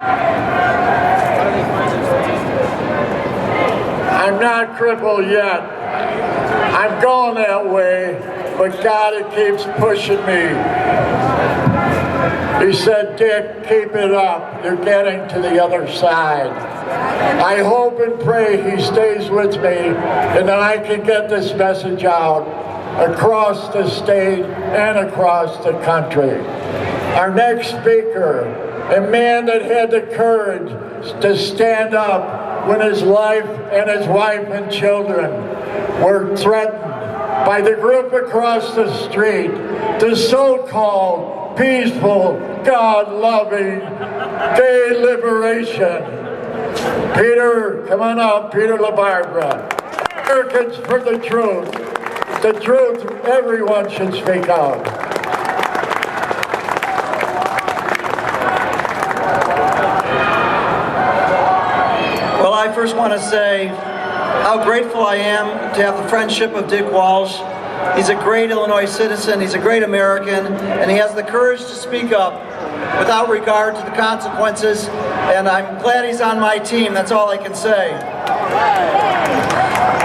I'm not crippled yet. I'm going that way, but God keeps pushing me. He said, Dick, keep it up. You're getting to the other side. I hope and pray he stays with me and that I can get this message out across the state and across the country. Our next speaker, a man that had the courage to stand up when his life and his wife and children were threatened by the group across the street, the so-called peaceful, God-loving gay liberation. Peter, come on up, Peter LaBarbera. Americans for the truth. The truth everyone should speak out. Well, I first want to say how grateful I am to have the friendship of Dick Walsh. He's a great Illinois citizen, he's a great American, and he has the courage to speak up without regard to the consequences, and I'm glad he's on my team. That's all I can say.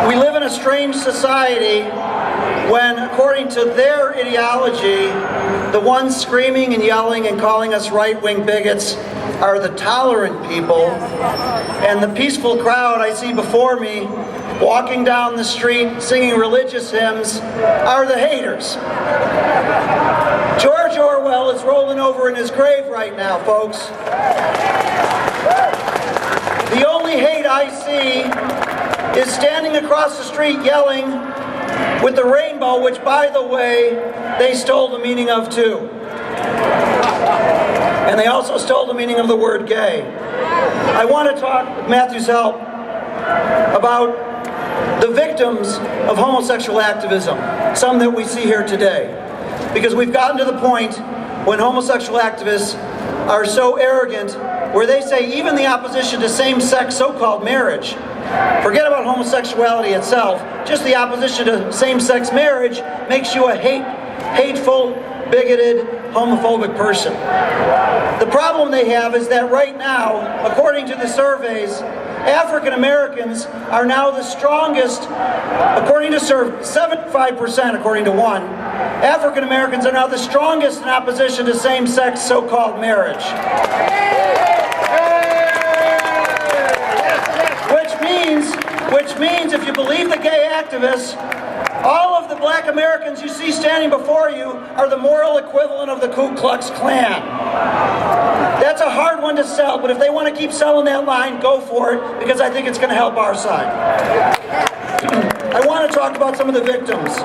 We live in a strange society when, according to their ideology, the ones screaming and yelling and calling us right-wing bigots are the tolerant people, and the peaceful crowd I see before me walking down the street singing religious hymns are the haters. George Orwell is rolling over in his grave right now, folks. The only hate I see is standing across the street yelling with the rainbow, which, by the way, they stole the meaning of too. And they also stole the meaning of the word gay. I want to talk, with Matthew's help, about the victims of homosexual activism, some that we see here today. Because we've gotten to the point when homosexual activists are so arrogant where they say even the opposition to same-sex so-called marriage, forget about homosexuality itself, just the opposition to same-sex marriage makes you a hateful, bigoted, homophobic person. The problem they have is that right now, according to the surveys, African Americans are now the strongest, according to 75% according to one, African Americans are now the strongest in opposition to same-sex so-called marriage. Which means if you believe the gay activists, all of the black Americans you see standing before you are the moral equivalent of the Ku Klux Klan. That's a hard one to sell, but if they want to keep selling that line, go for it, because I think it's going to help our side. I want to talk about some of the victims.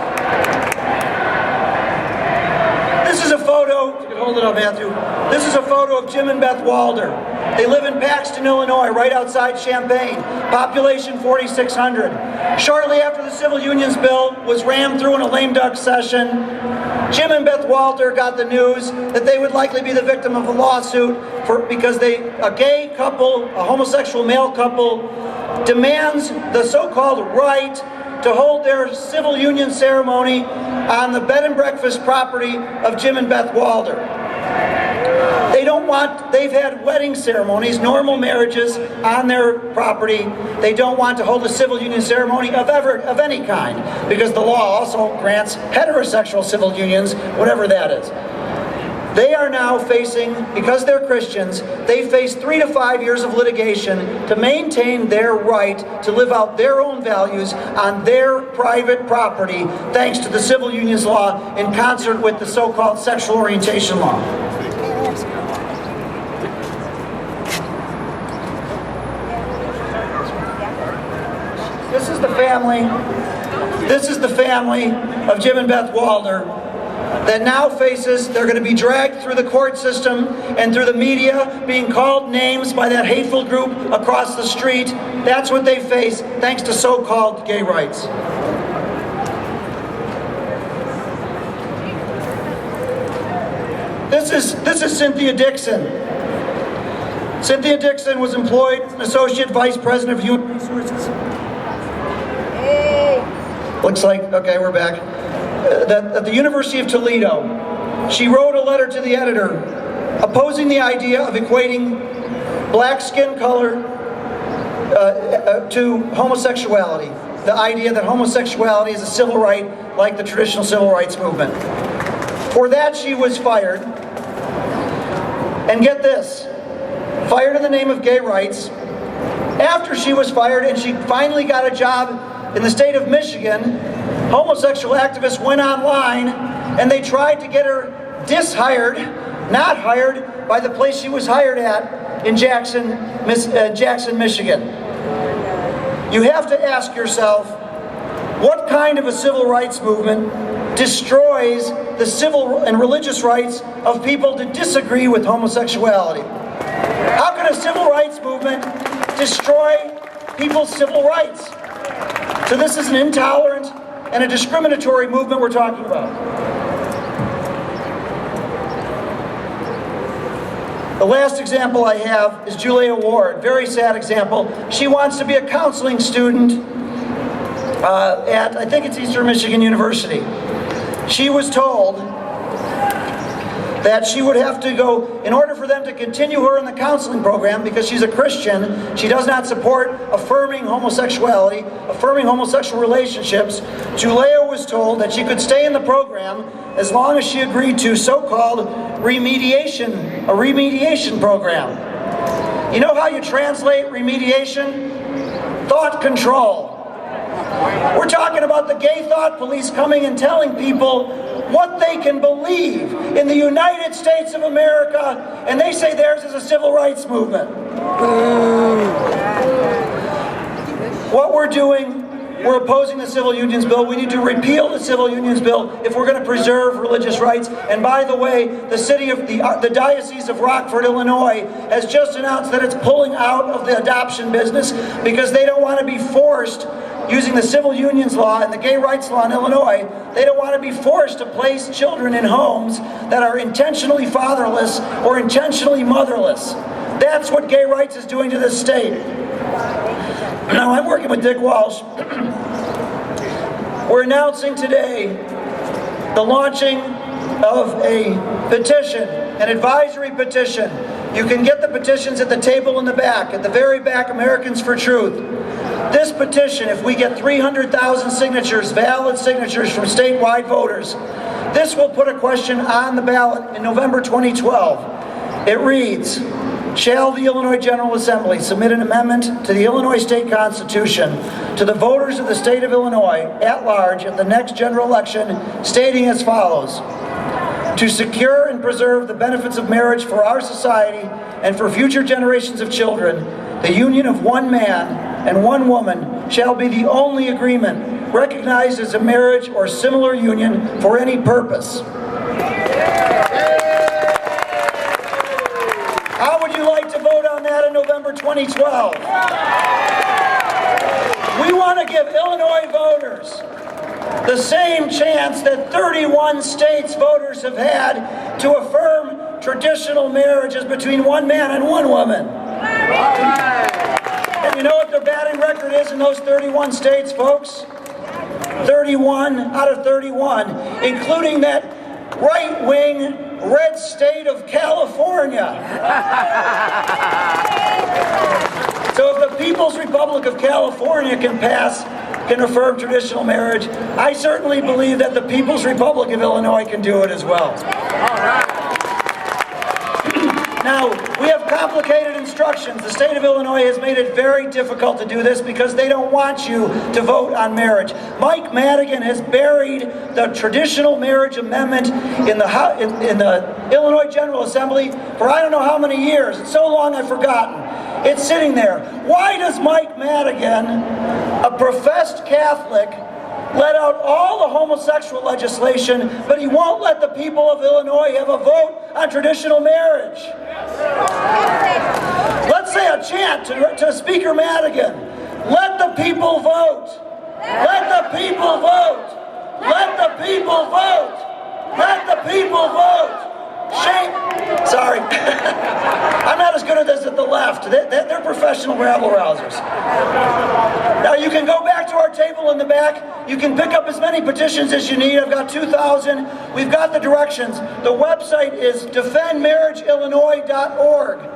This is a photo, you can hold it up, Matthew. This is a photo of Jim and Beth Walder. They live in Paxton, Illinois, right outside Champaign. Population 4,600. Shortly after the Civil Unions Bill was rammed through in a lame duck session, Jim and Beth Walder got the news that they would likely be the victim of a lawsuit because a gay couple, a homosexual male couple, demands the so-called right to hold their civil union ceremony on the bed and breakfast property of Jim and Beth Walder. They've had wedding ceremonies, normal marriages on their property. They don't want to hold a civil union ceremony of any kind, because the law also grants heterosexual civil unions, whatever that is. They are now facing, because they're Christians, they face 3 to 5 years of litigation to maintain their right to live out their own values on their private property, thanks to the civil unions law in concert with the so-called sexual orientation law. This is the family of Jim and Beth Walder that now faces, they're going to be dragged through the court system and through the media, being called names by that hateful group across the street. That's what they face, thanks to so-called gay rights. This is Cynthia Dixon. Cynthia Dixon was employed as an associate vice president of human resources. Looks like, okay, we're back. At the University of Toledo. She wrote a letter to the editor opposing the idea of equating black skin color to homosexuality. The idea that homosexuality is a civil right like the traditional civil rights movement. For that she was fired. And get this, fired in the name of gay rights. After she was fired and she finally got a job in the state of Michigan, homosexual activists went online and they tried to get her dishired, not hired, by the place she was hired at in Jackson, Michigan. You have to ask yourself, what kind of a civil rights movement destroys the civil and religious rights of people to disagree with homosexuality? How can a civil rights movement destroy people's civil rights? So this is an intolerant and a discriminatory movement we're talking about. The last example I have is Julia Ward, very sad example. She wants to be a counseling student at, I think it's Eastern Michigan University. She was told that she would have to go, in order for them to continue her in the counseling program, because she's a Christian, she does not support affirming homosexuality, affirming homosexual relationships. Julia was told that she could stay in the program as long as she agreed to so-called remediation, a remediation program. You know how you translate remediation? Thought control. We're talking about the gay thought police coming and telling people what they can believe in the United States of America, and they say theirs is a civil rights movement. What we're doing, we're opposing the Civil Unions Bill. We need to repeal the Civil Unions Bill if we're going to preserve religious rights. And by the way, the city of the Diocese of Rockford, Illinois, has just announced that it's pulling out of the adoption business because they don't want to be forced, using the civil unions law and the gay rights law in Illinois, they don't want to be forced to place children in homes that are intentionally fatherless or intentionally motherless. That's what gay rights is doing to this state. Now, I'm working with Dick Walsh. We're announcing today the launching of a petition, an advisory petition. You can get the petitions at the table in the back, at the very back, Americans for Truth. This petition, if we get 300,000 signatures, valid signatures from statewide voters, this will put a question on the ballot in November 2012. It reads, shall the Illinois General Assembly submit an amendment to the Illinois State Constitution to the voters of the state of Illinois at large at the next general election, stating as follows: to secure and preserve the benefits of marriage for our society and for future generations of children, the union of one man and one woman shall be the only agreement recognized as a marriage or similar union for any purpose. How would you like to vote on that in November 2012? We want to give Illinois voters the same chance that 31 states voters have had to affirm traditional marriages between one man and one woman. And you know what their batting record is in those 31 states, folks? 31 out of 31, including that right-wing red state of California. So if the People's Republic of California can affirm traditional marriage, I certainly believe that the People's Republic of Illinois can do it as well. All right. Now, we have complicated instructions. The state of Illinois has made it very difficult to do this because they don't want you to vote on marriage. Mike Madigan has buried the traditional marriage amendment in the Illinois General Assembly for I don't know how many years. It's so long I've forgotten. It's sitting there. Why does Mike Madigan, a professed Catholic, let out all the homosexual legislation, but he won't let the people of Illinois have a vote on traditional marriage? Let's say a chant to Speaker Madigan. Let the people vote. Let the people vote. Let the people vote. Let the people vote. Shame. Sorry. I'm not as good at this at the left. They're professional rabble-rousers. Now you can go back to our table in the back. You can pick up as many petitions as you need. I've got 2,000. We've got the directions. The website is defendmarriageillinois.org.